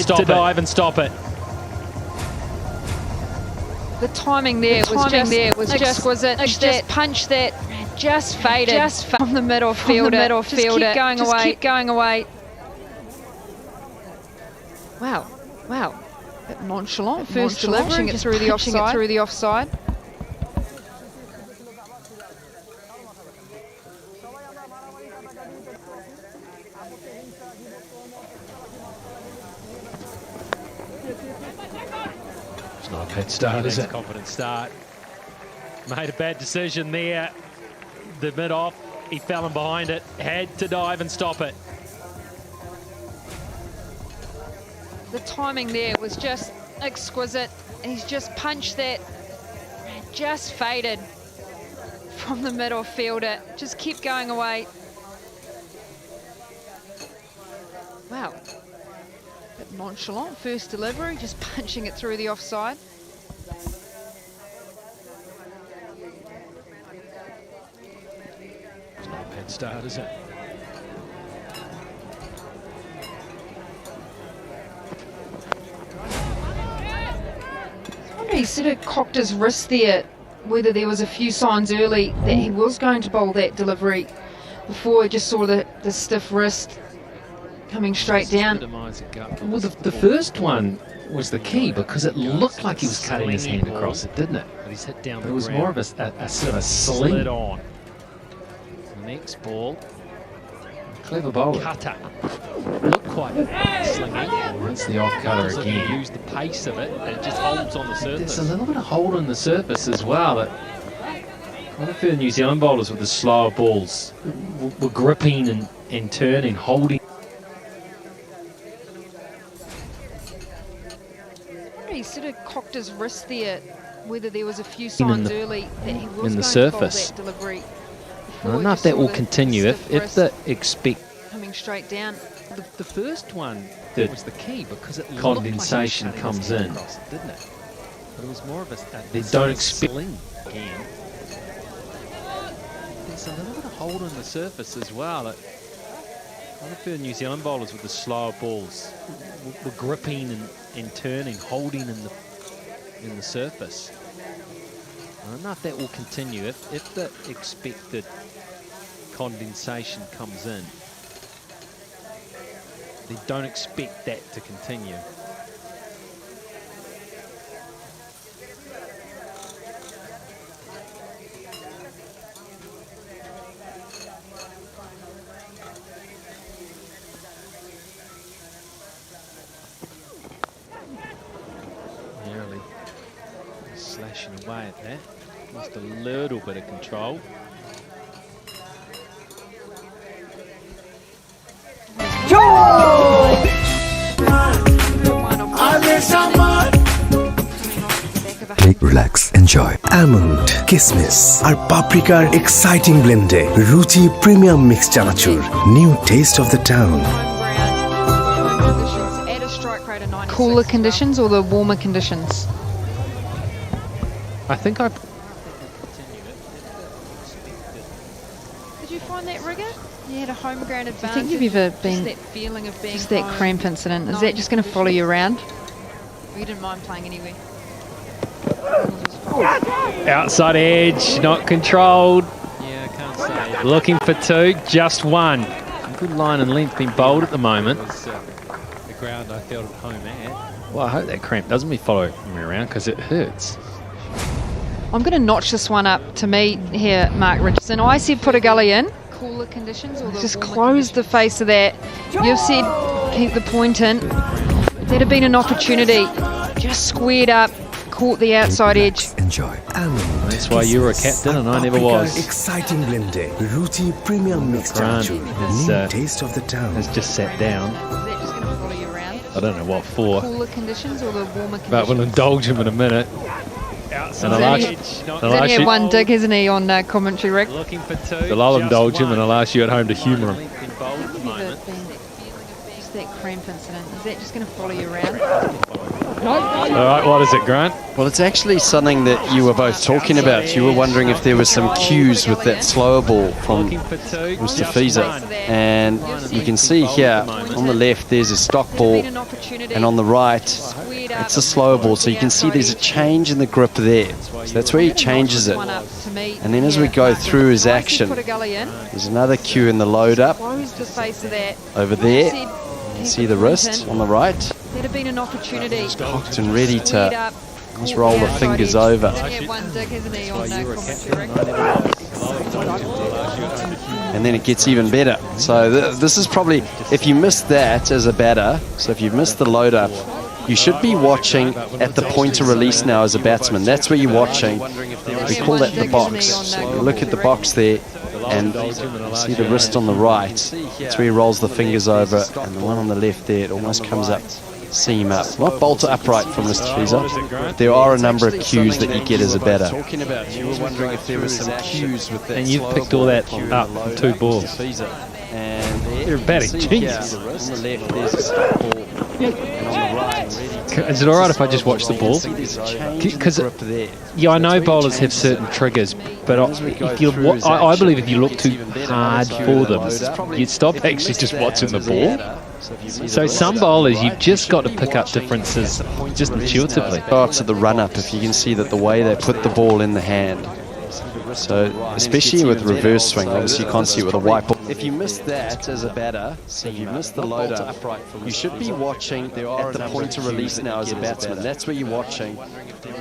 dive and stop it. The timing there was just exquisite. Just punch that just faded from the middle fielder. Just keep going away. Wow. Bit nonchalant. First delivery, just through the offside. It's not a bad start, is it? Confident start. Made a bad decision there. The mid-off, he fell in behind it. Had to dive and stop it. The timing there was just exquisite. He's just punched that, just faded from the middle fielder. Just kept going away. Wow. Bit nonchalant, first delivery, just punching it through the offside. It's not a bad start, is it? He sort of cocked his wrist there, whether there was a few signs early that he was going to bowl that delivery before he just saw the stiff wrist coming straight down. Well, the first one was the key because it looked like he was cutting his hand across it, didn't it? But he's hit down. It was more of a sort of a slid on. The next ball. Clever bowler. Cutter. Looked quite slingy. That's the off cutter again. Use the pace of it, and it just holds on the surface. There's a little bit of hold on the surface as well. Quite a few New Zealand bowlers with the slower balls were gripping and turning, holding. He sort of cocked his wrist there, whether there was a few signs early that he was going to bowl that delivery. I don't know if that will continue. If the expect coming straight down. The first one was the key because it condensation like comes in, across it, didn't it? But it was more of they don't expect again. There's a little bit of hold on the surface as well. Quite a few New Zealand bowlers with the slower balls were gripping and turning, holding in the surface. I don't know if that will continue. If the expected condensation comes in, they don't expect that to continue. Nearly slashing away at that. Just a little bit of control. Take, relax, enjoy. Almond, Kismis R পাপরিকার exciting blend-এ রুচি premium mix chanachur. New taste of the town. At a strike rate of 96. Cooler conditions or the warmer conditions? I think I. Did you find that rigor? You had a home ground advantage. I think you've ever been just that feeling of being just that cramp incident. Is that just going to follow you around? You didn't mind playing anywhere. Outside edge, not controlled. Yeah, I can't say. Looking for two, just one. Good line and length being bowled at the moment. The ground I felt at home at. Well, I hope that cramp doesn't follow me around because it hurts. I'm going to notch this one up to me here, Mark Richardson. I said put a gully in. Cooler conditions or just close the face of that. You've said keep the point in. There'd have been an opportunity. Just squared up, caught the outside edge. Enjoy. Almond. That's why you were a captain and I never was. Exciting blend-এ রুচি premium mix chanachur. New taste of the town. Has just sat down. Is that just going to follow you around? I don't know what for. Cooler conditions or the warmer conditions? But we'll indulge him in a minute. And He's only had one dig, hasn't he, on commentary, Rick? Looking for two. So I'll indulge him and I'll ask you at home to humour him. Just that cramp incident. Is that just going to follow you around? right, what is it, Grant? Well, it's actually something that you were both talking about. You were wondering if there was some cues with that slower ball from Mustafiza. And you can see here on the left there's a stock ball, and on the right it's a slower ball. So you can see there's a change in the grip there. So that's where he changes it. And then as we go through his action, there's another cue in the load up over there. You can see the wrist on the right. There'd have been an opportunity. He's cocked and ready to just roll the fingers over. And then it gets even better. So this is probably, if you missed that as a batter, so if you've missed the load up, you should be watching at the point of release now as a batsman. That's where you're watching. We call that the box. So you look at the box there and see the wrist on the right. That's where he rolls the fingers over, and the one on the left there, it almost comes up, seam up. Not bolter upright from Mustafiza. There are a number of cues that you get as a batter. You were wondering if there was some cues with that. And you've picked all that up from 2 balls. And You're a batting genius. on the left there's a stop ball, and on the right. Is it all right if I just watch the ball? Because yeah, I know bowlers have certain triggers, but I believe if you look too hard for them, you'd stop actually just watching the ball. So some bowlers, you've just got to pick up differences just intuitively. Parts of the run-up, if you can see that the way they put the ball in the hand. So, especially with reverse swing, obviously you can't see it with a white ball. If you missed that as a batter, so you missed the load up, you should be watching at the point of release now as a batsman. That's where you're watching.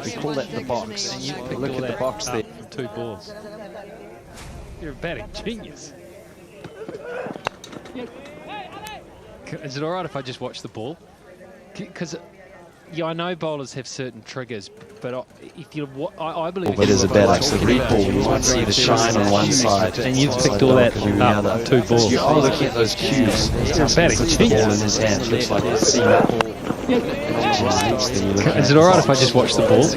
We call that the box. Look at the box there. From 2 balls. You're a batting genius. Is it all right if I just watch the ball? Because yeah, I know bowlers have certain triggers, but if you, I believe it is a batter. So the red ball, you might see the shine on one side. And you've picked all that up from 2 balls. You're looking at those cues. You're a batting genius. Ball in his hand looks like a seam up. Is it all right if I just watch the ball?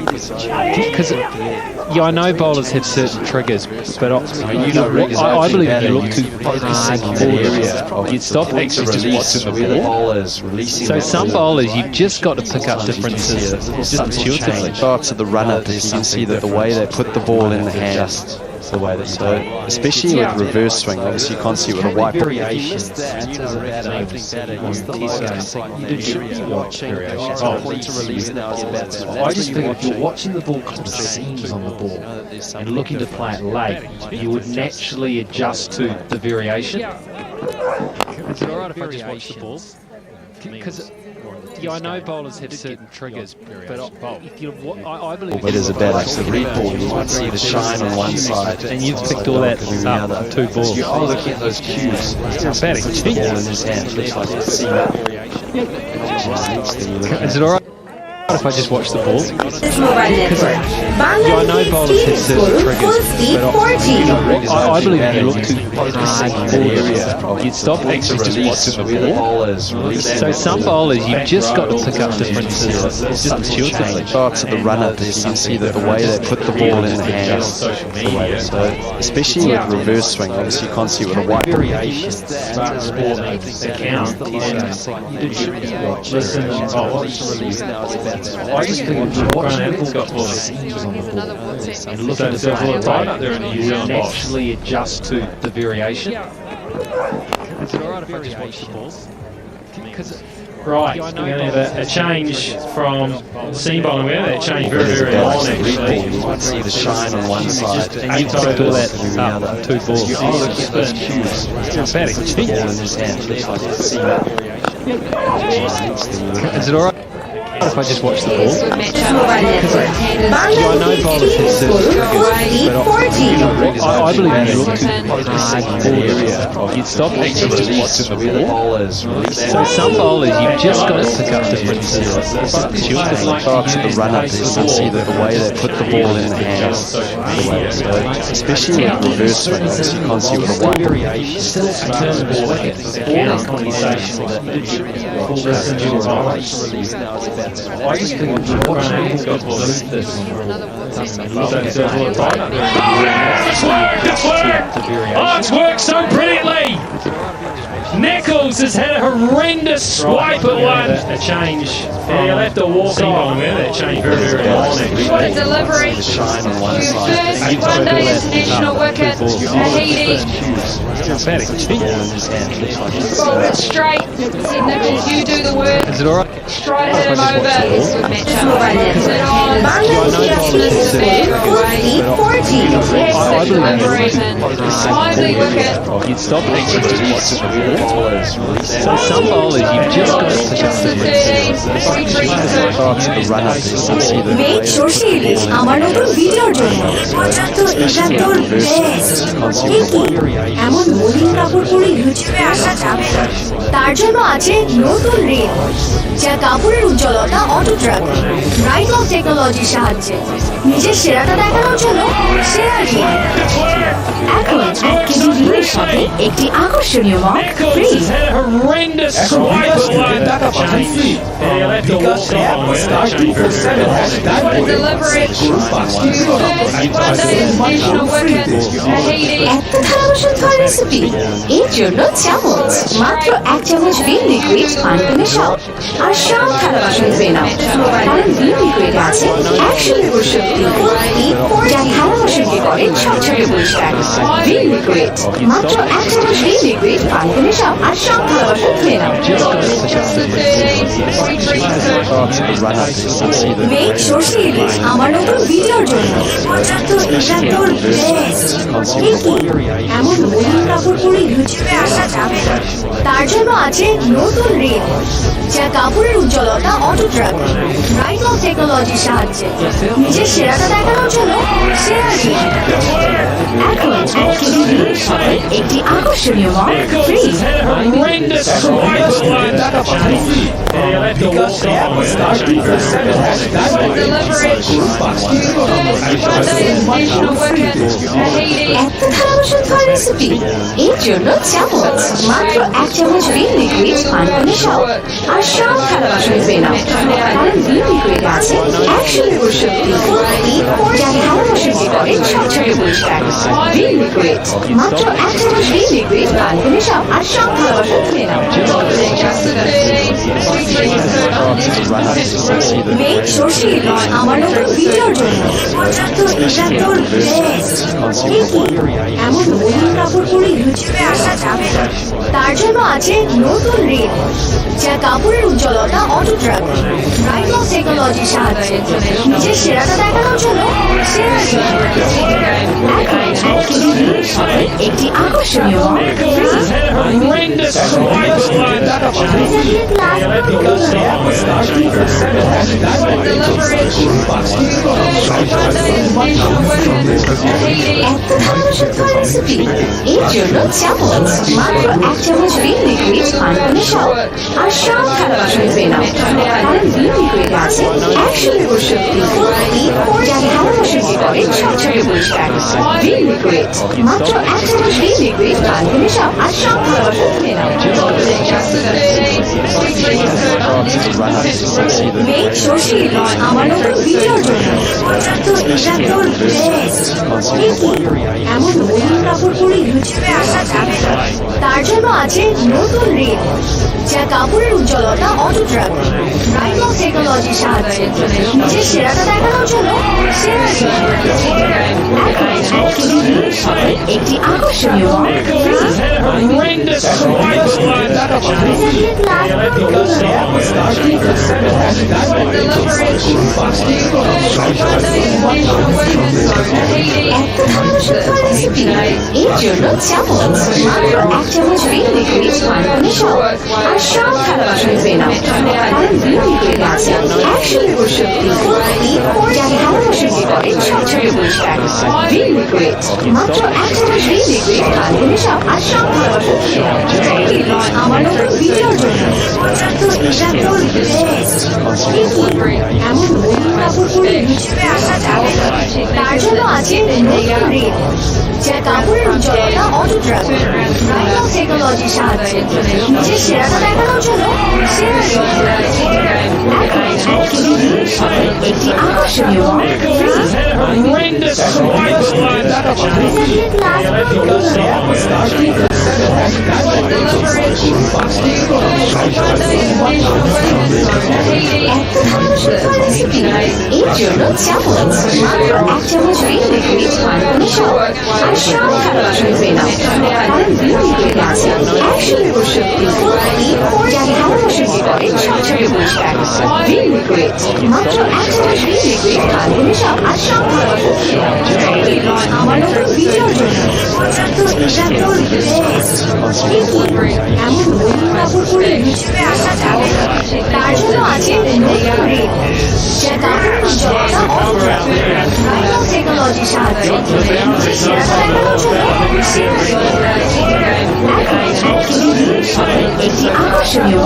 Because yeah, I know bowlers have certain triggers, but I believe if you look too hard for them, you'd stop actually just watching the ball. So some bowlers, you've just got to pick up differences just intuitively. Parts of the run-up, you can see that the way they put the ball in the hand. The way that so, especially with reverse swing, obviously you can't see it with a white ball. I just think if you're watching the ball called seams on the ball and looking to play it late, you would naturally adjust to the variation. Is it all right if I just watch the ball? Because yeah, I know bowlers have certain triggers, but if you, I believe it is a batter. So the red ball, you might see the shine on one side. And you've picked all that up from 2 balls. You're looking at those cues. You're a batting genius. Ball in his hand looks like a seam up. Is it all right if I just watch the ball? Because I know bowlers have certain triggers, but I believe if you look too hard for them, you'd stop actually just watching the ball. So some bowlers, you've just got to pick up differences just intuitively. Parts of the run-up, you can see that the way they put the ball in the hand. So, especially with reverse swing, obviously you can't see it with a white ball. I just think Grant Apple's got all the seams on the ball and look at the ball right up there in the New Zealand box. Naturally adjust to the variation. Is it all right if I just watch the ball? Because right, we're going to have a change from seam bowling. We're going to change very, very long actually. You might see the shine on one side. And you've picked all that up, 2 balls. You're looking at those cues. You're a batting genius. Ball in his hand looks like a seam up. Is it all right if I just watch the ball? Because I know bowlers have certain triggers, but I believe if you look too hard for them, you'd stop actually just watching the ball. So some bowlers, you've just got to pick up differences just intuitively. Parts of the run-up, you can see that the way they put the ball in the hand. So, especially with reverse swing, obviously you can't see it with a white ball. Still in terms of ball conversation that I just think Grant Apple's got all this. It's worked! Oh, it's worked so brilliantly! Nichols has had a horrendous swipe at one. A change. Yeah, you'll have to walk on there. That change very, very long. What a delivery. Shine on one First side. one-day international wicket. Tahiti. Straight. Said Nichols, you do the work. Is it all right? Try to hit him over. It's a good matchup. Is it on? Batsman's bad away. Fantastic delivery. Timely wicket. You'd stop thinking just watching the video. So some bowlers, you've just got to Just the 13. 43 for Run up there. মেঘ সর্ষে ইলিশ আমার নতুন ভিডিওর জন্য এ পর্যন্ত এটা তোর best এমন মলিন কাপড় পরে ইউটিউবে আসা যাবে না তার জন্য আছে নতুন রিল যা কাপড়ের উজ্জ্বলতা অটুট রাখে রাইট লক টেকনোলজির সাহায্যে নিজের সেরাটা দেখানোর জন্য সেরা রিল এখন 1 কেজি রিলের সাথে একটি আকর্ষণীয় mug free Nichols has had a horrendous swipe at one. Change. Yeah, you'll have to walk on there. That change very, very long. What a delivery. First one-day international wicket. Tahiti. এত থালা বাসন ধোয়ার recipe এর জন্য চামচ মাত্র 1 চামচ ভিম liquid পানিতে মেশাও আর সব থালা বাসন ধুয়ে নাও কারণ ভিম লিকুইডে আছে 100% শক্তি যা থালা বাসনকে করে স্বচ্ছকে পরিষ্কার ভিম লিকুইড মাত্র 1 চামচ ভিম লিকুইড পানিতে মেশাও আর সব থালা বাসন ধুয়ে নাও Just the 13. 43 for মেঘ সর্ষে ইলিশ আমার নতুন ভিডিওর জন্য এ পর্যন্ত এটা তোর বেস্ট এমন মলিন কাপড় পরে ইউটিউবে আসা যাবে না তার জন্য আছে নতুন রিল যা কাপড়ের উজ্জ্বলতা অটুট রাখে রাইট লক টেকনোলজির সাহায্যে নিজের সেরাটা দেখানোর জন্য সেরা রিল এখন 1 কেজি রিলের সাথে একটি আকর্ষণীয় mug free Nichols has had a horrendous swipe at one. Change. Yeah, you'll have to walk on there. That change very, very long. delivery. First one-day international wicket. Tahiti. এত থালা বাসন ধোয়ার recipe এর জন্য চামচ মাত্র 1 চামচ ভিম লিকুইড পানিতে মেশাও আর সব থালা বাসন ধুয়ে নাও কারণ ভিম লিকুইডে আছে 100% শক্তি যা থালা বাসনকে করে স্বচ্ছকে পরিষ্কার ভিম লিকুইড মাত্র 1 চামচ ভিম লিকুইড পানিতে মেশাও আর সব থালা বাসন ধুয়ে নাও Just the 13. 43 for মেঘ সর্ষে ইলিশ আমার নতুন ভিডিওর জন্য এ পর্যন্ত এটা তোর বেস্ট এমন মলিন কাপড় পরে ইউটিউবে আসা যাবে না তার জন্য আছে নতুন রিল যা কাপড়ের উজ্জ্বলতা অটুট রাখে রাইট লক টেকনোলজির সাহায্যে নিজের সেরাটা দেখানোর জন্য সেরা রিল এখন 1 কেজি রিলের সাথে একটি আকর্ষণীয় mug free Nichols has had a horrendous swipe at one. Change. Yeah, you'll have to walk on there. That change very, very long. delivery. First one-day international wicket. Tahiti. এত থালা বাসন ধোয়ার recipe এর জন্য চামচ মাত্র 1 চামচ ভিম লিকুইড পানিতে মেশাও আর সব থালা বাসন ধুয়ে নাও কারণ ভিম লিকুইডে আছে 100% শক্তি যা থালা বাসনকে করে স্বচ্ছকে পরিষ্কার ভিম লিকুইড মাত্র 1 চামচ ভিম লিকুইড পানিতে মেশাও আর সব থালা বাসন ধুয়ে নাও Just the 13. মেঘ সর্ষে ইলিশ আমার নতুন ভিডিওর জন্য এ পর্যন্ত এটা তোর বেস্ট এমন মলিন কাপড় পরে ইউটিউবে আসা যাবে না তার জন্য আছে নতুন রিল যা কাপড়ের উজ্জ্বলতা অটুট রাখে রাইট লক টেকনোলজির সাহায্যে নিজের সেরাটা দেখানোর জন্য সেরা রিল এখন 1 কেজি রিলের সাথে একটি আকর্ষণীয় mug free Nichols has had a horrendous swipe at one. Change. Yeah, you'll have to walk on there. That change very, very long. Delivery. First one-day international wicket. Tahiti. এত থালা বাসন ধোয়ার recipe এর জন্য চামচ মাত্র 1 চামচ ভিম লিকুইড পানিতে মেশাও আর সব থালা বাসন ধুয়ে নাও কারণ ভিম লিকুইডে আছে 100% শক্তি যা থালা বাসনকে করে স্বচ্ছকে পরিষ্কার ভিম লিকুইড মাত্র 1 চামচ ভিম লিকুইড পানিতে মেশাও আর সব থালা বাসন ধুয়ে নাও আমার নতুন ভিডিওর জন্য এ পর্যন্ত এটা তোর বেস্ট এমন মলিন কাপড় পরে ইউটিউবে আসা যাবে না তার জন্য আছে নতুন রিল যা কাপড়ের উজ্জ্বলতা অটুট রাখে রাইট লক টেকনোলজির সাহায্যে নিজের সেরাটা দেখানোর জন্য সেরা রিল এখন 1 কেজি রিলের সাথে একটি আকর্ষণীয় mug free Nichols has had a horrendous swipe at one. Change. Yeah, you'll have to walk on there. That change very, very long. 一九六加五，actively liquid 团功效，而上海的水水呢，而liquid gas actually will should be加它们是一个 instructive respect liquid， মাত্র actively liquid 团功效，而上海的আমার নতুন ভিডিওর জন্য তো এটা তো এমন বই কাপড় পরে ইউটিউবে আসা যাবে তার জন্য আছে যা কাপড় টেকনোলজি সাহায্যে একটি আকর্ষণীয়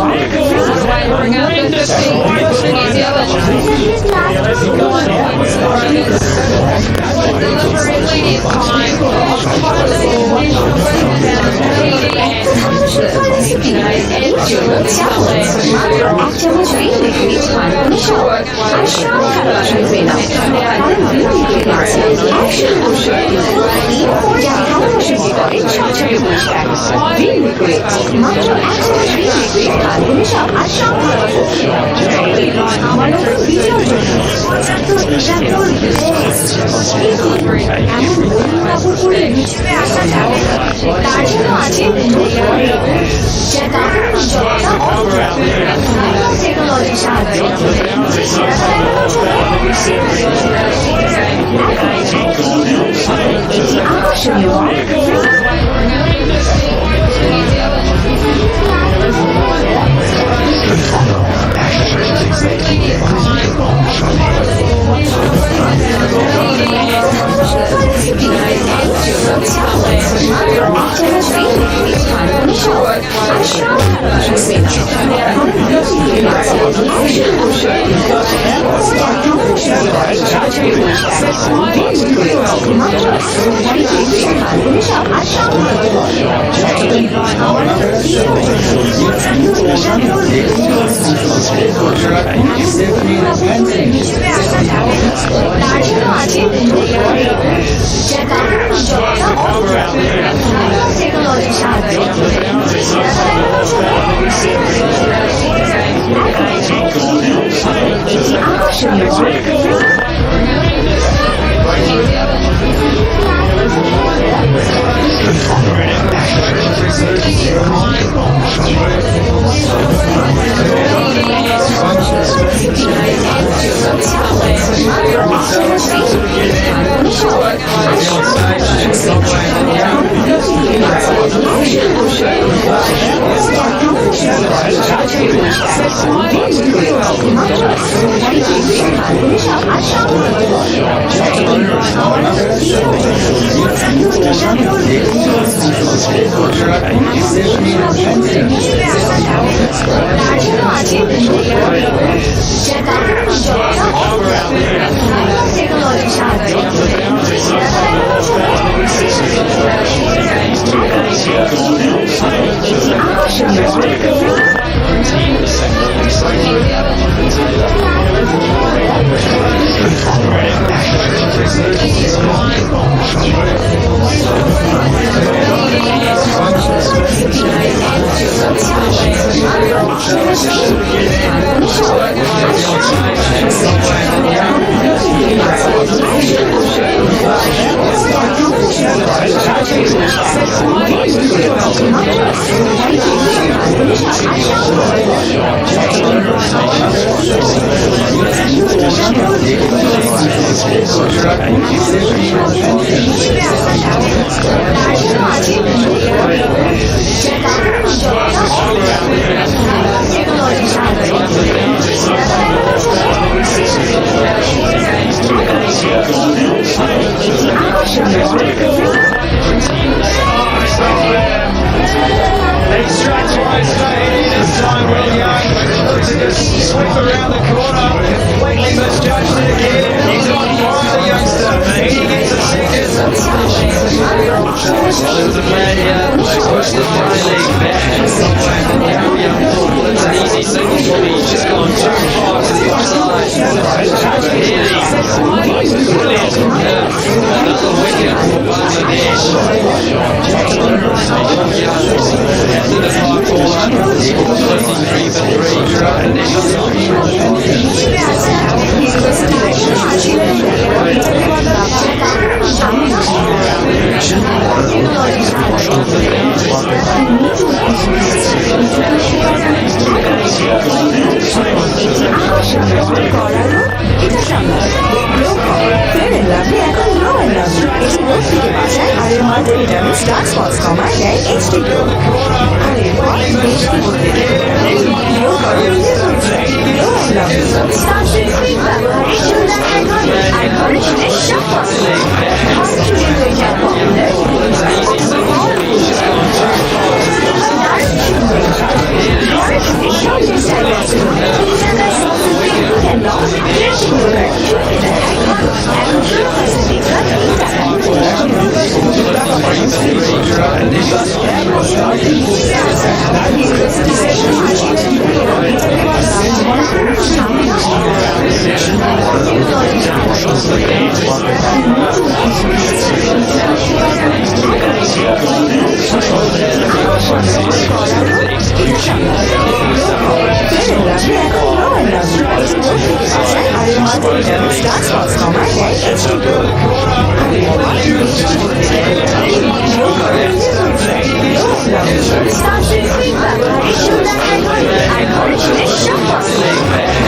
টেকনোলজি সাহায্যে আকর্ষণীয় Another wicket for Bangladesh. করানো এটা সম্ভব। ফেয়ার অ্যান্ড লাভলি এখন গ্লো অ্যান্ড লাভলি, এটি রোগ থেকে বাঁচায় আর এর মাল্টিভিটামিন ডার্ক স্পটস কমায়, দেয় এইচডি গ্লো। আর এরপর বেশ কি বলতে গ্লো করো নিজের পরিচয়, গ্লো অ্যান্ড লাভলি। সানস্ক্রিন ব্যবহারে চুলদার হ্যাং হবে আর ঘরে চুলে সব পছন্দ।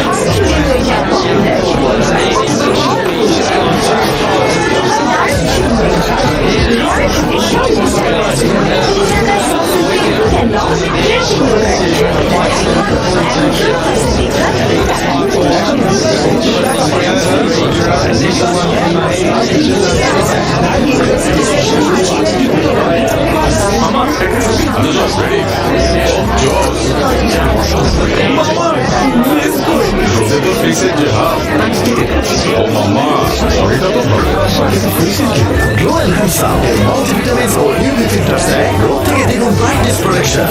হসপিটাল হয়ে যায় পপুলার Glow Enhance এর multivitamins ও UV filters দেয় রোগ থেকে দ্বিগুণ brightness protection।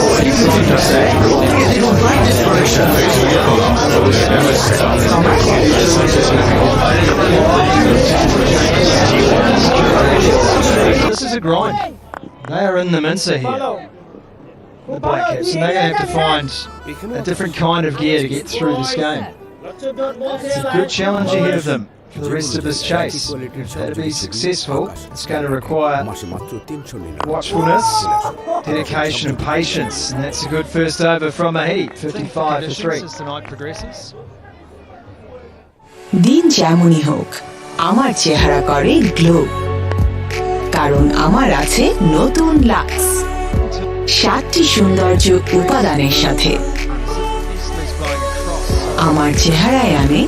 UV filters দেয় রোগ থেকে দ্বিগুণ brightness protection। This is a grind. They are in the mincer here, the Black Caps, and they're going to have to find a different kind of gear to get through this game. It's a good challenge ahead of them for the rest of this chase. If that to be successful, it's going to require watchfulness, dedication and patience. And that's a good first over from Mahidi, 55 for 3. As the night progresses. দিন যেমনই হোক আমার চেহারা করে glow কারণ আমার আছে নতুন লাক্স 7টি সৌন্দর্য উপাদানের সাথে আমার চেহারায় আনে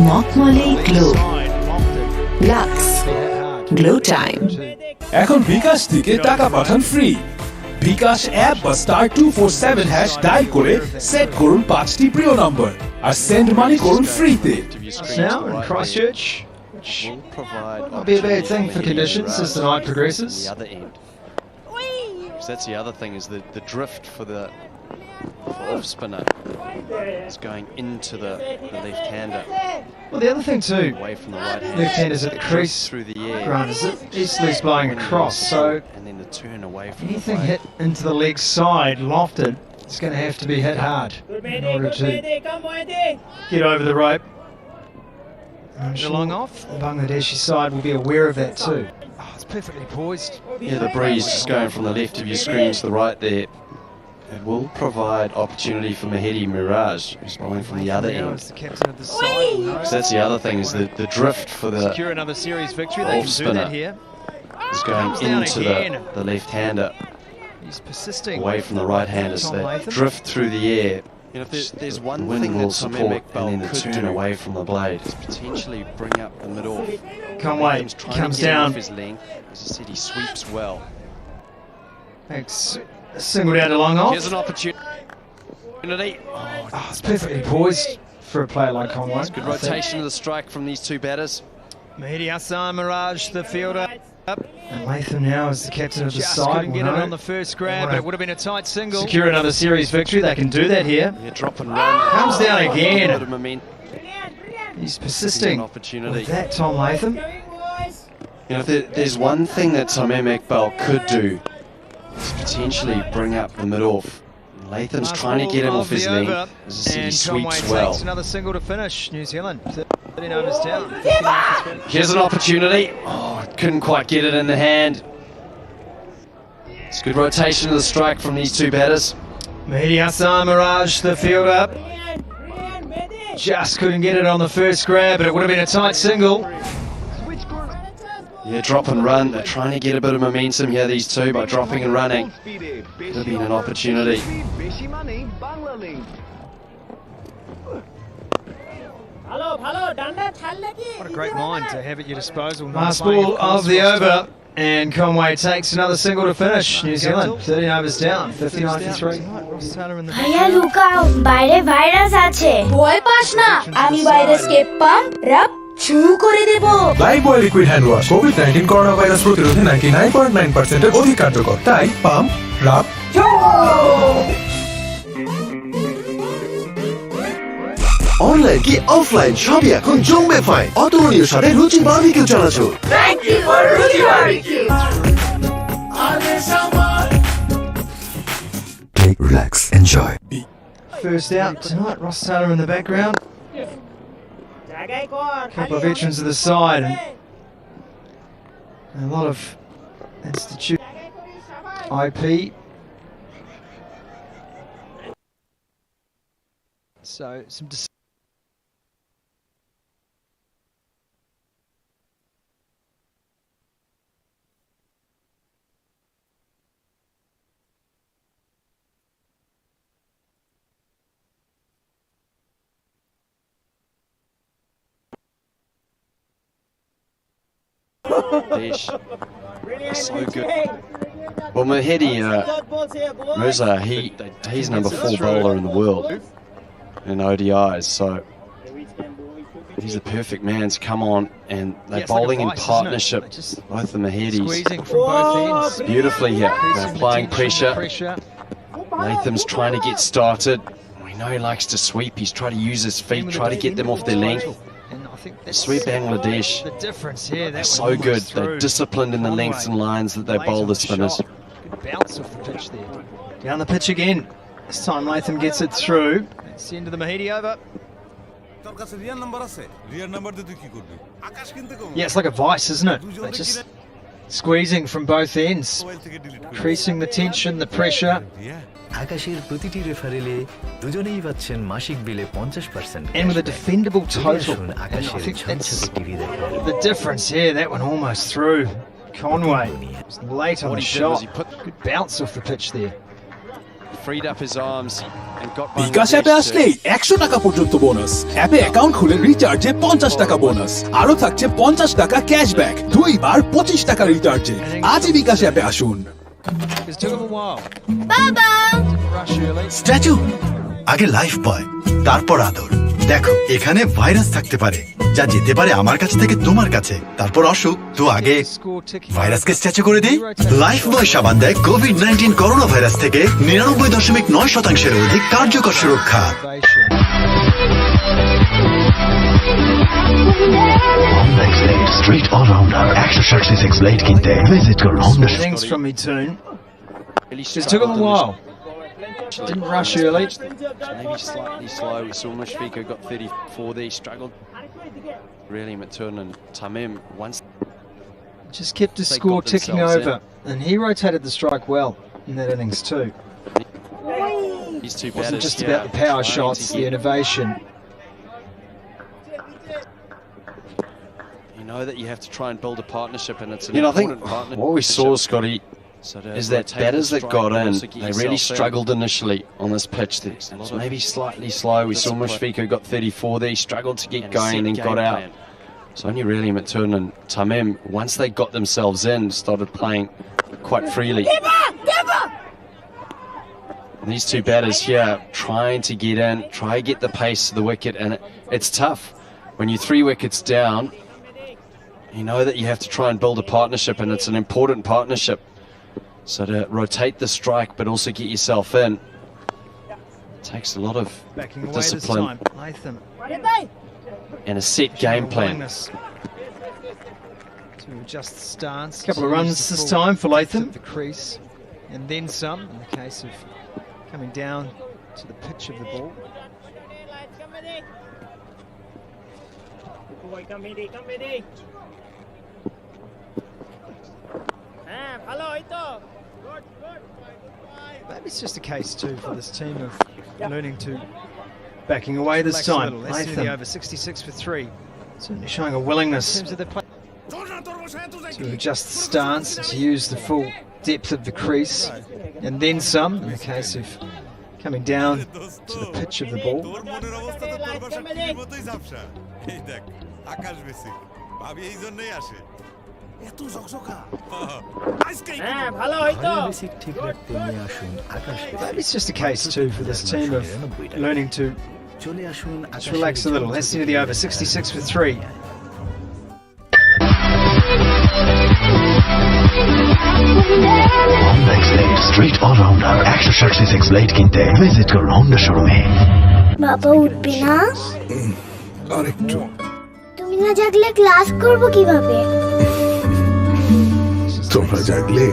মখমলে গ্লো লাক্স গ্লো টাইম এখন বিকাশ থেকে টাকা পাঠান ফ্রি বিকাশ অ্যাপ বা *247# ডায়াল করে সেট করুন 5টি প্রিয় নম্বর আর সেন্ড মানি করুন ফ্রিতে Now in Christchurch, which will be a bad thing for conditions as the night progresses. The other end. So that's the other thing, is the drift for the off spinner is going into the left-hander. Well, the other thing too, Away from the right hand. left-handers at the crease, Through the air. Grant, is that Eastleigh's blowing across, so And then the turn away from anything the hit into the leg side, lofted, it's going to have to be hit hard in order to get over the rope. I'm sure Long off. the Bangladeshi side will be aware of that too. Oh, it's perfectly poised. Yeah, the breeze just going from the left of your screen to the right there. It will provide opportunity for Mahidi Mirage, who's bowling from the other Now end. is the captain of the side. So that's the other thing, is the drift for the Secure another series victory. They can do that here. is going Comes down into again. the left-hander, He's persisting. away from the right-hander. So Tom they Latham. drift through the air. You know, if there's one thing that Tommy McBell and then the turn away from the blade is potentially bring up the middle. Conway Latham's trying comes to get him down. off his length. As I said, he sweeps well. Thanks. Single down to long off. Here's an opportunity. Oh, it's perfectly poised for a player like Conway. Good rotation of the strike from these two batters. Mahidi Hassan Mirage, the fielder. And Latham now is the captain of the Just side. couldn't get Will it know. on the first grab, but it would have been a tight single. Secure another series victory. They can do that here. Yeah, drop and run. Comes down again. A bit of momentum. He's persisting An opportunity. with that, Tom Latham. You know, if there's one thing that Tommy McBell could do, is potentially bring up the mid-off. Latham's Last trying to get him ball off of his the length. over, As I said, he and sweeps Conway well. takes another single to finish. New Zealand, 13 overs down. 59 for 3. Here's an opportunity. Oh, couldn't quite get it in the hand. It's good rotation of the strike from these two batters. Mahidi Hassan Mirage, the fielder. Just couldn't get it on the first grab, but it would have been a tight single. Yeah, drop and run. They're trying to get a bit of momentum here, these two, by dropping and running. Could have been an opportunity. What a great mind to have at your disposal. not Last playing, ball of course, of the what's over. And Conway takes another single to finish. New Zealand, 13 overs down, 59 for 3. Ross Taylor in the ভাইয়া লুকাও বাইরে virus আছে ভয় pass না আমি ভাইরাসকে pump rub শুরু করে দেব Lifebuoy liquid hand wash কোভিড-19 করোনা ভাইরাস প্রতিরোধে 99.9% এর অধিক কার্যকর তাই পাম্প রাব অনলাইন কি অফলাইন সবই এখন জমবে ফাইন অতুলনীয় সাথে রুচি বারবিকিউ চানাচুর thank you for Ruchi barbecue Play, relax, enjoy. First out tonight, Ross Taylor in the background. A couple of veterans to the side. And a lot of institute IP. So some Dish. So good. Well, Mahidi Mirza, he's number 4 bowler in the world in ODIs, so he's the perfect man to come on, and they're it's like a bowling in vice, isn't it? partnership, They just both the Mahidis. squeezing from both ends. Beautifully here. They're Increasing the applying tension, the pressure. pressure. Latham's trying to get started. We know he likes to sweep. He's trying to use his feet, try to get them off their length. And I think that's Sweep Bangladesh. the difference here. They're so good. They're disciplined in the lengths and lines that they bowl the spinners. Good bounce off the pitch there. Down the pitch again. This time Latham gets it through. That's the end of the Mahidi over. Yeah, it's like a vice, isn't it? They're just squeezing from both ends, increasing the tension, the pressure. আকাশের প্রতিটি রেফারেলে দুজনেই পাচ্ছেন মাসিক বিলে 50%. And with a defendable total. And I আকাশের think that's ঝকঝকে TV দেখা। the difference here. That one almost through. Conway was late on What the he did was shot. he put, Good bounce off the pitch there. freed up his arms and got বিকাশ অ্যাপে আসলেই 100 টাকা পর্যন্ত bonus. অ্যাপে account খুলে রিচার্জে 50 টাকা bonus. আরো থাকছে 50 টাকা ক্যাশব্যাক 2 বার 25 টাকা রিচার্জে। আজই বিকাশ অ্যাপে আসুন। It took him a while. বাবা Rush early. স্ট্যাচু আগে লাইফ বয় তারপর আদর। দেখো এখানে ভাইরাস থাকতে পারে যা যেতে পারে আমার কাছ থেকে তোমার কাছে, তারপর অসুখ। তো আগে ভাইরাসকে স্ট্যাচু করে দিই। লাইফ বয় সাবান দেয় কোভিড-19 করোনা ভাইরাস থেকে 99.9% অধিক কার্যকর সুরক্ষা। স্ট্রিট অলরাউন্ডার 136 ব্লেড কিনতে ভিজিট করুন Honda showroom. Things from me too. It took him a while. Didn't rush early. Maybe slightly slow. We saw Mushfiqur got 34 there. He struggled. Really, Matern and Tamim once Just kept his they score got ticking themselves over. And he rotated the strike well in that innings too. these two It wasn't batters just here about the power trying shots, to the get- innovation. You know that you have to try and build a partnership, and it's an I think important partnership. what we saw, Scotty, So to is that rotate batters the that strike got but in, also get they really yourself in. struggled initially on this pitch. It was maybe slightly slow. We saw discipline. Mushfiqur got 34 there. He struggled to get And a going set and then got game out. plan. So only really Matern and Tamim, once they got themselves in, started playing quite freely. And these two batters here trying to get in, try to get the pace to the wicket, and it's tough. When you're 3 wickets down, you know that you have to try and build a partnership, and it's an important partnership. So to rotate the strike but also get yourself in takes a lot of Backing away this discipline time. Latham. and a set game plan. Willingness to adjust the stance. Couple of runs this time for Latham. The crease, and then some in the case of coming down to the pitch of the ball. Maybe it's just a case too for this team of learning to backing away this time. Latham over 66 for 3. Certainly showing a willingness to adjust the stance, to use the full depth of the crease, and then some in the case of coming down to the pitch of the ball. Basic ঠিক রাখতে নিয়ে আসুন আকাশে। Maybe it's just a case too for this team of learning to চলে আসুন just relax a little. Let's see the over 66 for 3. Street allrounder 136 blade কিনতে visit করুন Honda শোরুমে। বাবা উঠবে না? আরেকটু তুমি না জাগলে ক্লাস করব কিভাবে? তোমরা জাগলে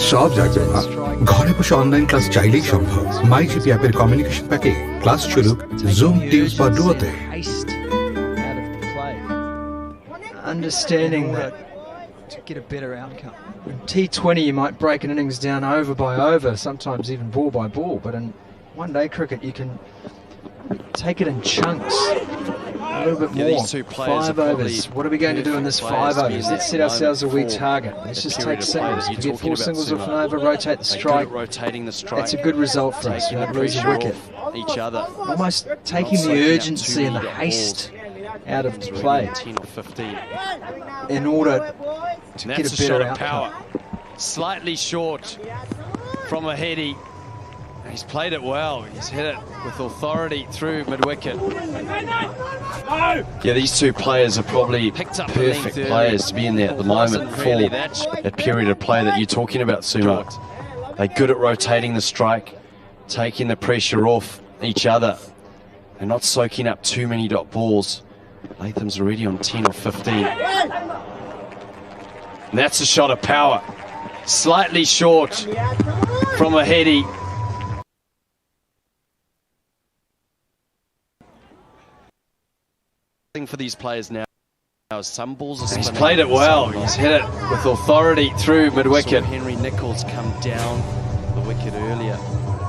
সব জাগবে মা। ঘরে বসে অনলাইন ক্লাস চাইলেই সম্ভব। মাইজিপি অ্যাপের কমিউনিকেশন প্যাকে ক্লাস চলুক জুম, টিমস বা ডুয়োতে। Haste out of the play. Understanding that to get a better outcome. In T20 you might break an innings down over by over, sometimes even ball by ball, but in one-day cricket you can take it in chunks. A little bit more. These two players 5 are overs. What are we going to do in this 5 overs? Let's set ourselves a wee target. Let's just take singles. If we get 4 singles off an over, rotate the strike. Rotating the strike. That's a good result for us. We don't lose a wicket. Each other. Almost taking the urgency and the haste out of the play 10 or 15. in order to And get that's a a shot better of power. outcome. Slightly short from a heady. He's played it well. He's hit it with authority through mid-wicket. Yeah, these two players are probably perfect players to be in there at the moment for that period of play that you're talking about, Sumo. They're good at rotating the strike, taking the pressure off each other. They're not soaking up too many dot balls. Latham's already on 10 or 15. And that's a shot of power. Slightly short from a heady. thing for these players now is some balls are He's played it well. He's hit it with authority through mid-wicket. Henry Nicholls come down the wicket earlier.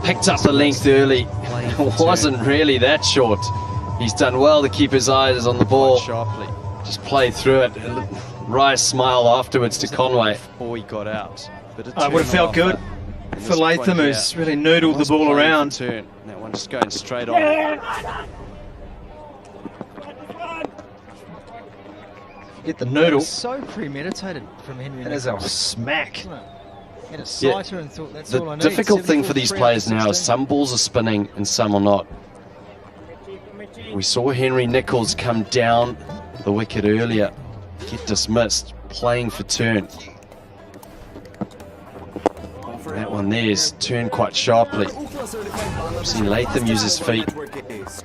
Picked up the length early. It wasn't really that short. He's done well to keep his eyes on the ball. Sharply. Just played through it. Wry smile afterwards to Conway. Before he got out. It would have felt good for Latham, who's really noodled the ball around. Turn. That one just going straight on. Get the noodle. So premeditated from Henry. That is a smack. Had a sighter and thought that's all I need. The difficult thing for these players now is some balls are spinning and some are not. We saw Henry Nicholls come down the wicket earlier, get dismissed, playing for turn. That one there's turned quite sharply. I've seen Latham use his feet.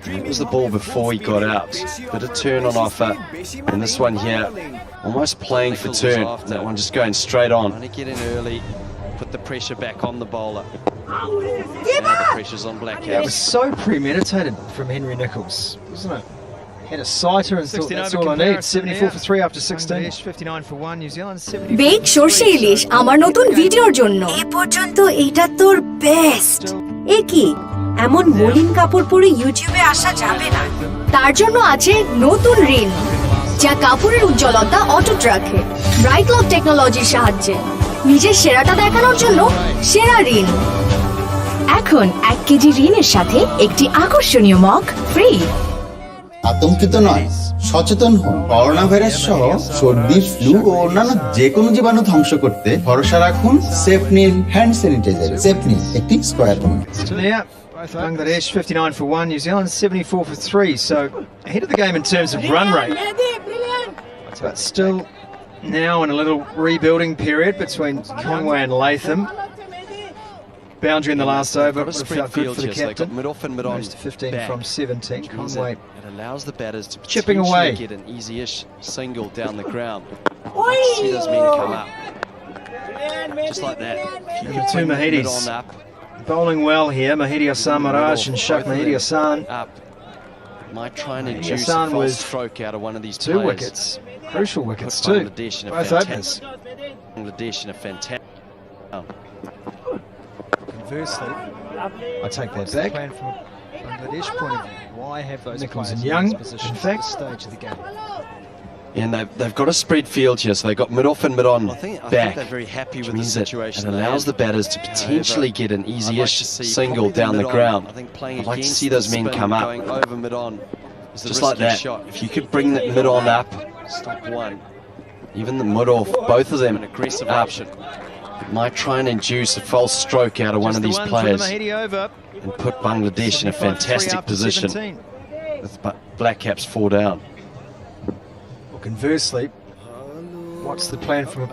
It was the ball before he got out. Bit of turn on offer. And this one here, almost playing for turn. That one just going straight on. Trying to get in early, put the pressure back on the bowler. Now the pressure's on Black It was so premeditated from Henry Nicholls, wasn't it? Had a sighter and thought that's all I need. 74 for 3 after 16. 59 for 1 New Zealand. Bake সরষে ইলিশ আমার নতুন ভিডিওর জন্য এ পর্যন্ত এটা তোর best এ কি এমন মলিন কাপড় পরে ইউটিউবে আসা যাবে না তার জন্য আছে নতুন রিন যা কাপড়ের উজ্জ্বলতা অটুট রাখে ব্রাইট লক টেকনোলজির সাহায্যে নিজের সেরাটা দেখানোর জন্য সেরা রিন এখন 1 কেজি রিনের সাথে একটি আকর্ষণীয় মগ ফ্রি আতঙ্কিত নয় সচেতন হন করোনা ভাইরাস সহ সর্দি ফ্লু ও অন্যান্য যে কোনো জীবাণু ধ্বংস করতে ভরসা রাখুন সেফনিল হ্যান্ড স্যানিটাইজার সেফনিল একটি স্কয়ার করুন Bangladesh 59 for 1 New Zealand 74 for 3, so ahead of the game in terms of run rate, but still now in a little rebuilding period between Conway and Latham. Boundary in the last over, would have felt good for the captain. Goes to 15 from 17. Conway it allows the batters to chipping away. Get an easy-ish single down the ground. See those men come up, just like that. The two Mahidis bowling well here. Mahidi Hassan Maraj and Shak Mahidi Hassan. Might try and induce a false stroke out of one of these players. 2 wickets, crucial wickets too. Both openers. Bangladesh in a fantastic. Conversely, I take that back. Plan from a Bangladesh point of view. Why have those Nicholls players and in Young, this position in fact. at this stage of the game? And they've got a spread field here, so they've got mid-off and mid-on back. I think they're very happy with the situation. It allows the batters to potentially get an easy-ish single down the ground. I'd like to see those men come up. Over mid-on just like that. If you could bring that mid-on up, stop one. Even the mid-off, both of them, an aggressive option. Might try and induce a false stroke out of one of these players and put Bangladesh in a fantastic position with Black Caps 4 down. Well, conversely, what's the plan from a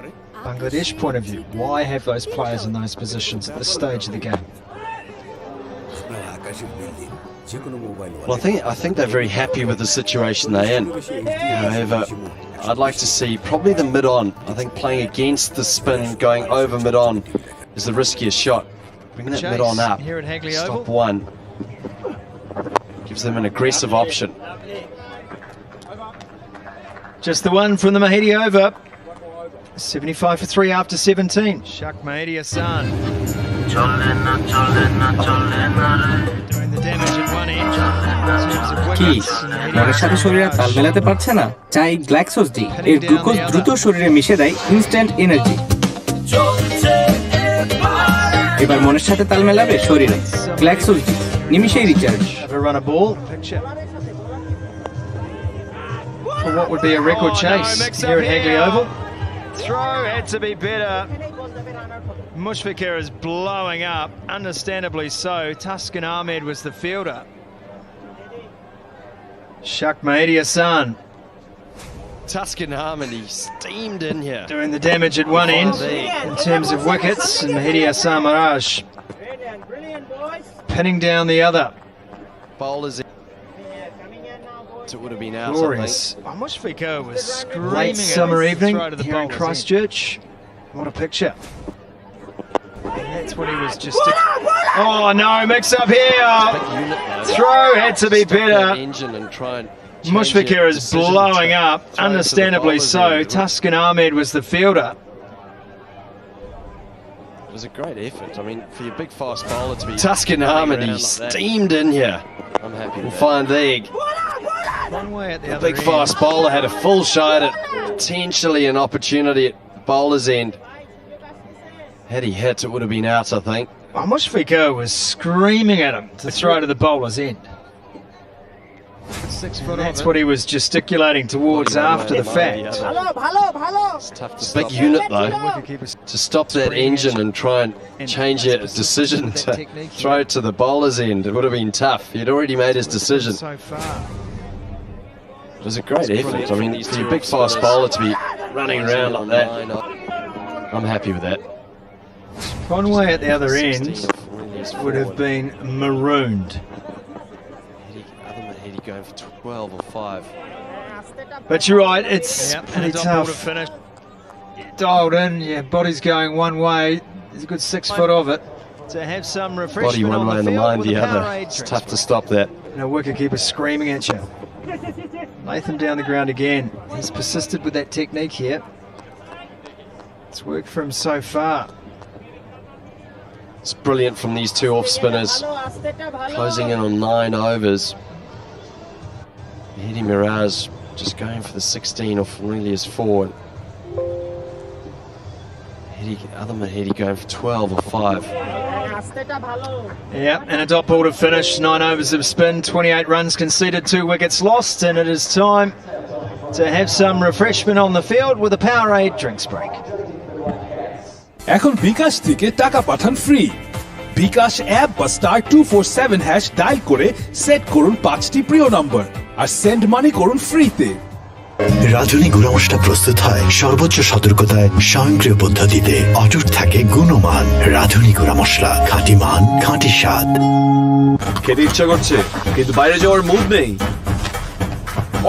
Bangladesh point of view? Why have those players in those positions at this stage of the game? Well, I think they're very happy with the situation they're in. However, I'd like to see probably the mid-on. I think playing against the spin, going over mid-on is the riskiest shot. Bring that mid-on up, stop one. Gives them an aggressive option. Just the one from the Mahidi over. 75 for 3 after 17. Shak Mahidi Hassan. Doing the damage at one end. কি মনের সাথে শরীর তাল মেলাতে পারছে না চাই গ্ল্যাক্সোস D এর গ্লুকোজ দ্রুত শরীরে মিশে দেয় ইনস্ট্যান্ট এনার্জি এবার মনের সাথে তাল মেলাবে শরীরে গ্ল্যাক্সোস ডি নিমিশেই recharge For what would be a record chase here at Hagley Oval. Throw had to be better. Mushfiqur is blowing up, understandably so. Tuscan Ahmed was the fielder. Shak Mahidi Hassan. Tuscan Ahmed, he steamed in here. Doing the damage at one end in terms of wickets, and Mahidi Hassan Maraj pinning down the other. Bowlers in. It would have been out. Glorious. Mushfiqur was screaming. Late summer evening the here in Christchurch. What a picture. And that's what he was just. Oh no, mix up here. Throw had to be better. Engine and try and Mushfiqur is blowing up, understandably so. Tuscan Ahmed was the fielder. It was a great effort. I mean, for your big fast bowler to be... Tuscan Ahmed, he steamed in here. I'm happy with Fine leg. The big fast bowler had a full shot at potentially an opportunity at bowler's end. Had he hit, it would have been out, I think. Oh, Mushfiqur was screaming at him to throw to the bowler's end. 6 foot. That's what he was gesticulating towards after the fact. It's tough. It's a big unit though. To stop that engine and try and change a decision to throw to the bowler's end, it would have been tough. He'd already made his decision. It was a great effort. I mean, for your big fast bowler to be running around like that, I'm happy with that. Conway at the other end would have been marooned. Going for 12 or 5. But you're right, it's pretty tough. Dialed in, yeah, body's going one way. There's a good 6 foot of it. To have some refreshment. Body one way and the mind the other. It's tough to stop that. And a wicketkeeper screaming at you. Latham down the ground again. He's persisted with that technique here. It's worked for him so far. It's brilliant from these two off spinners. Closing in on 9 overs. Mahidi Mirage just going for the 16 off Aurelius 4. Other Mahidi going for 12 or 5. Yeah, and a dot ball to finish. 9 overs of spin, 28 runs conceded, 2 wickets lost, and it is time to have some refreshment on the field with a Powerade drinks break. এখন বিকাশ থেকে টাকা পাঠান free. বিকাশ app বা *247# dial করে set করুন 5টি প্রিয় নম্বর আর send money করুন ফ্রিতে। রাঁধুনি গুঁড়া মশলা প্রস্তুত হয় সর্বোচ্চ সতর্কতায় স্বয়ংক্রিয় পদ্ধতিতে, অটুট থাকে গুণমান। রাঁধুনি গুঁড়া মশলা, খাঁটি মান, খাঁটি স্বাদ। খেতে ইচ্ছা করছে কিন্তু বাইরে যাওয়ার মুড নেই?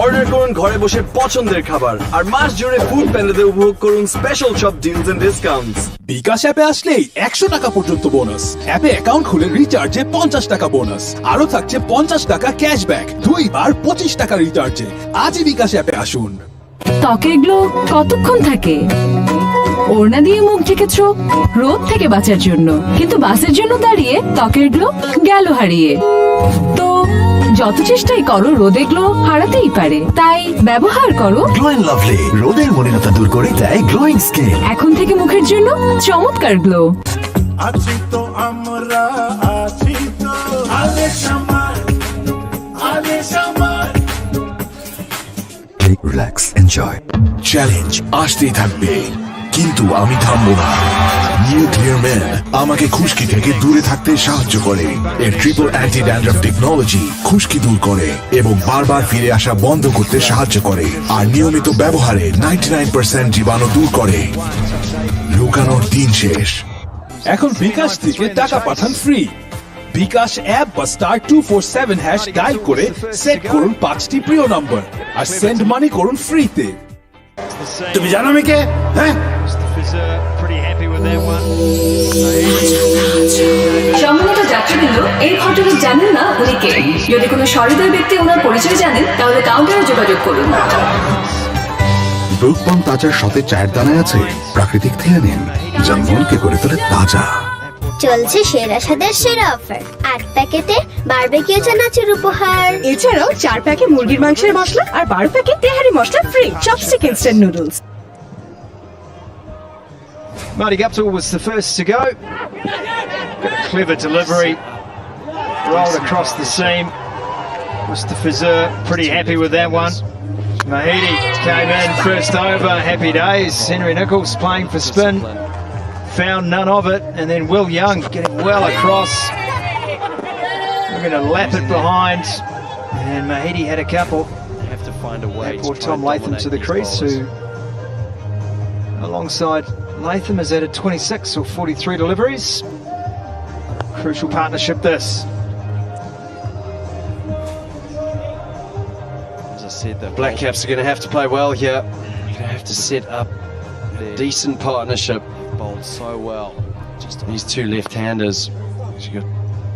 অর্ডার করুন ঘরে বসে পছন্দের খাবার আর মাস জুড়ে ফুড প্যান্ডাতে উপভোগ করুন স্পেশাল সব ডিলস এন্ড ডিসকাউন্টস। বিকাশ অ্যাপে আসলেই 100 টাকা পর্যন্ত বোনাস। অ্যাপে অ্যাকাউন্ট খুলে রিচার্জে 50 টাকা বোনাস। আরো থাকছে 50 টাকা ক্যাশব্যাক 2 বার 25 টাকা রিচার্জে। আজই বিকাশ অ্যাপে আসুন। ত্বকের গ্লো কতক্ষণ থাকে? ওড়না দিয়ে মুখ ঢেকেছো রোদ থেকে বাঁচার জন্য, কিন্তু বাসের জন্য দাঁড়িয়ে ত্বকের গ্লো গেল হারিয়ে। তো যত চেষ্টাই করো রোদে গ্লো হারাতেই পারে, তাই ব্যবহার করো গ্লো এন্ড লাভলি। রোদের মলিনতা দূর করে দেয় গ্লোয়িং স্কিন। এখন থেকে মুখের জন্য চমৎকার গ্লো। আছি তো আমরা, আছি তো আলেশ আমার, আলেশ আমার। Relax enjoy. চ্যালেঞ্জ আসতেই থাকবে, কিন্তু আমি থামবো না। নিউক্লিয়ার ম্যান আমাকে খুশকি থেকে দূরে থাকতে সাহায্য করে। এর ট্রিপল অ্যান্টি ড্যান্ড্রাফ টেকনোলজি খুশকি দূর করে এবং বারবার ফিরে আসা বন্ধ করতে সাহায্য করে, আর নিয়মিত ব্যবহারে 99% জীবাণু দূর করে। লুকানোর দিন শেষ। এখন বিকাশ থেকে টাকা পাঠান ফ্রি। বিকাশ অ্যাপ বা *247# ডায়াল করে সেট করুন 5টি প্রিয় নম্বর আর সেন্ড মানি করুন ফ্রিতে। তুমি জানো আমি কে? হ্যাঁ, সম্মানিত যাত্রীবৃন্দ, এই ভদ্রলোক জানেন না উনি কে। যদি কোনো সহৃদয় ব্যক্তি ওনার পরিচয় জানেন তাহলে কাউন্টারে যোগাযোগ করুন। ব্রুক বন তাজার সতেজ চায়ের দানায় আছে প্রাকৃতিক থেয়ানিন, যা মনকে করে তোলে তাজা। চলছে সেরা স্বাদের সেরা অফার, 8 প্যাকেটে বারবিকিউ চানাচুর উপহার। এছাড়াও 4 প্যাকেট মুরগির মাংসের মশলা আর 12 packet tehari masala free. Chopstick instant noodles. Marty Guptill was the first to go. Clever delivery, rolled across the seam. Mustafizur pretty happy with that one. Mahidi came in first over, happy days. Henry Nicholls playing for spin, found none of it, and then Will Young getting well across. We're going to lap it behind, and Mahidi had a couple. Have to find a way. That brought Tom Latham to the crease, who alongside Latham has added 26 or 43 deliveries. Crucial partnership this. As I said, the Black Caps are going to have to play well here. They're going to have to set up a decent partnership. Bowled so well. Just these two left-handers. You've got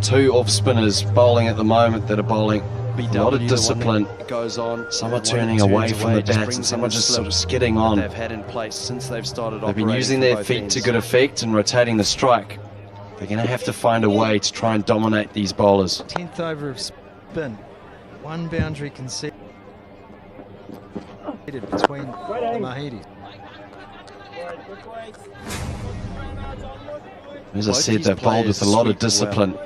2 off spinners bowling at the moment that are bowling A lot of discipline goes on. Some are turning away from the bats, and some are just sort of skidding on. They've had in place since they've started. They've been using their feet to good effect and rotating the strike. They're going to have to find a way to try and dominate these bowlers. 10th over of spin. One boundary conceded between the Mahidis. As I said, they've bowled with a lot of discipline.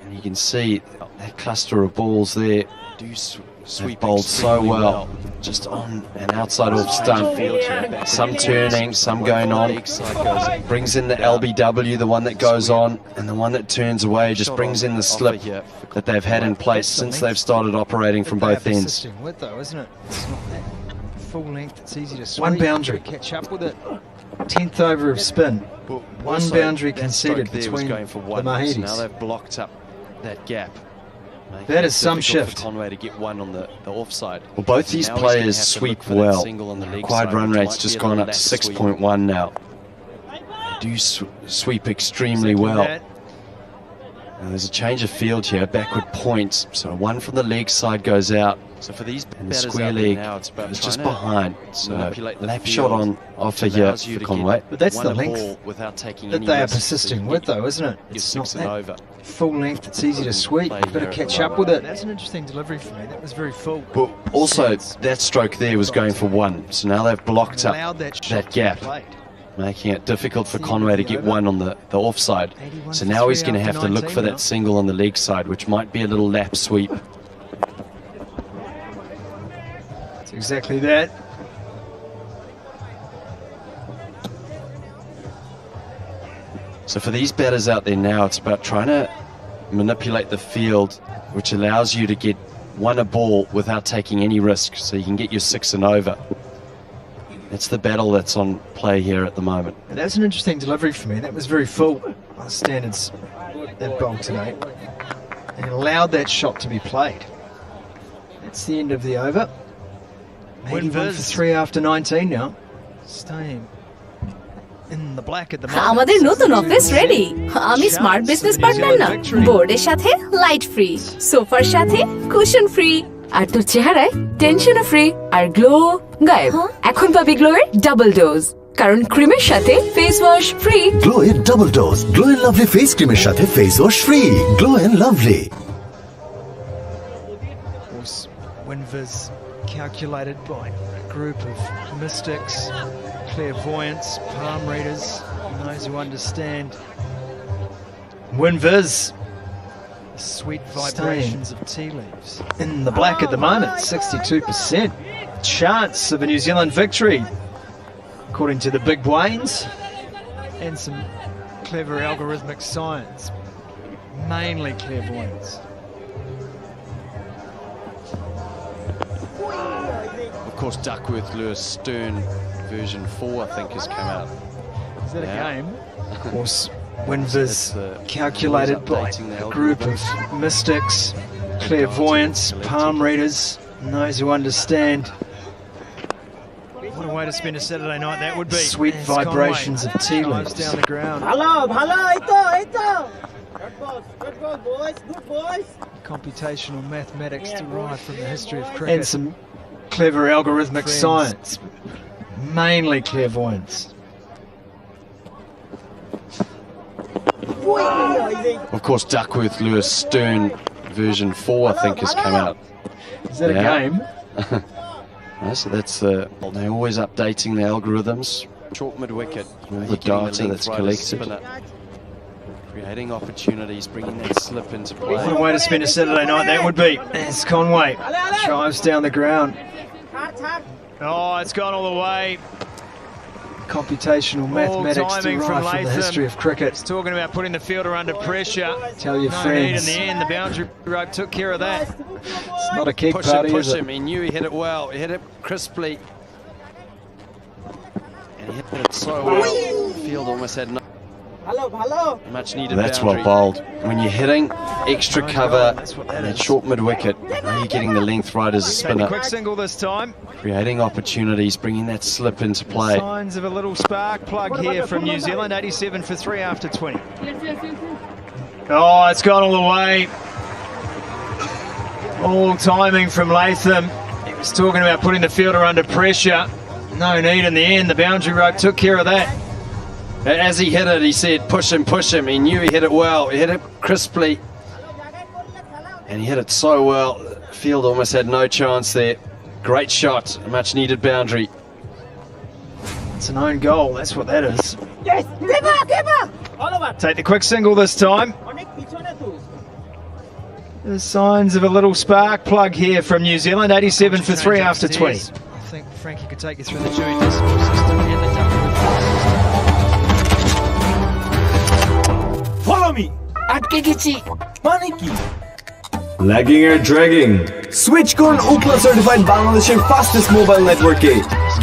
And you can see that cluster of balls there. They've bowled so well. Just on an outside off stump. Some turning, some going on. Brings in the LBW, the one that goes on, and the one that turns away just brings in the slip that they've had in place since they've started operating from both ends. With though, isn't it? It's not that full length. It's easy to sweep. One boundary. Catch up with it. 10th over of spin. One boundary conceded between the Mahidis. Now they've blocked up that gap. That is some shift. For Conway to get one on the offside. Well, both these players sweep well. Required run rate's just gone up to 6.1 now. They do sweep extremely well. And there's a change of field here, backward point. So one from the leg side goes out. So for these and the square leg is just behind. So lap shot on offer here for Conway. But that's the length that they are persisting with though, isn't it? It's not that full length, it's easy to sweep. You've got to catch up with it. That's an interesting delivery for me. That was very full. But also, that stroke there was going for one. So now they've blocked up that gap, making it difficult for Conway to get one on the offside. So now he's going to have to look for that single on the leg side, which might be a little lap sweep. It's exactly that. So for these batters out there now, it's about trying to manipulate the field, which allows you to get one a ball without taking any risk, so you can get your 6 and over. That's the battle that's on play here at the moment. And that's an interesting delivery for me. That was very full on standards that bowled today, and allowed that shot to be played. That's the end of the over. 81 for 3 after 19 now. Staying in the black at the moment. আমাদের নতুন office ready. আমি smart business partner না, বোর্ডের সাথে light free, সোফার সাথে cushion free, আর তোর চেহারায় টেনশন ফ্রি, আর গ্লো গায়েব। এখন পাবি গ্লো এর ডাবল ডোজ, কারণ ক্রিমের সাথে ফেস ওয়াশ ফ্রি। গ্লো এর double dose, Glow and Lovely face ক্রিমের সাথে face wash free. Glow and Lovely. Winviz calculated by a group of mystics, clairvoyants, palm readers, and those who understand. Winviz, the sweet vibrations of tea leaves. In the black at the moment, 62%. Chance of a New Zealand victory, according to the big brains, and some clever algorithmic science, mainly clairvoyance. Of course, Duckworth Lewis Stern version 4, I think, has come out. Is that a game? Of course, Winviz calculated by a group of mystics, clairvoyants, palm readers, and those who understand. What a way to spend a Saturday night that would be. Sweet vibrations of tea leaves down the ground. Hello, ito. Good ball, boys. Good boys. Computational mathematics derived from the history of cricket. And some clever algorithmic science, mainly clairvoyance. Of course, Duckworth Lewis Stern version 4, I think, has come out. Is that a game? So that's they're always updating the algorithms. Short mid wicket, all the data that's collected. Creating opportunities, bringing that slip into play. What a way to spend a Saturday night that would be. As Conway drives down the ground. Oh, it's gone all the way. Computational mathematics derived from the history of cricket. It's talking about putting the fielder under pressure. Tell your no friends. Need in the end, the boundary rope took care of that. It's not a kick party, push is it? him. He knew he hit it well. He hit it crisply. And he hit it so well. The field almost had no much needed. That's boundary. well bowled. When you're hitting extra cover and that short mid wicket, now you're getting the length right as a spinner. Quick single this time. Creating opportunities, bringing that slip into play. Signs of a little spark plug here from New Zealand. 87 for 3 after 20. Oh, it's gone all the way. All timing from Latham. He was talking about putting the fielder under pressure. No need in the end. The boundary rope took care of that. As he hit it, he said, push him, push him. He knew he hit it well. He hit it crisply. And he hit it so well. Field almost had no chance there. Great shot, a much needed boundary. It's an own goal, that's what that is. Yes, keeper! All over. Take the quick single this time. There's signs of a little spark plug here from New Zealand. 87 for 3 after 20. I think Frankie could take you through the Dewey Decimal System and the double. Follow me! আটকে গেছি মানে কি? Lagging এর dragging switch করুন উপলা certified বাংলাদেশের fastest mobile নেটওয়ার্কে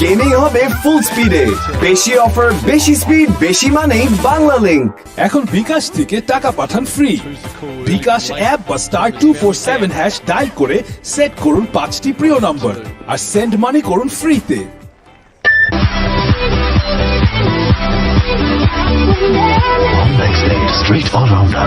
gaming হবে ফুল স্পিডে বেশি অফার বেশি স্পিড বেশি মানেই বাংলা লিংক এখন বিকাশ থেকে টাকা পাঠান ফ্রি বিকাশ অ্যাপ বা *247# ডায়াল করে সেট করুন 5টি প্রিয় নম্বর আর সেন্ড মানি করুন ফ্রিতে Straight all-rounder,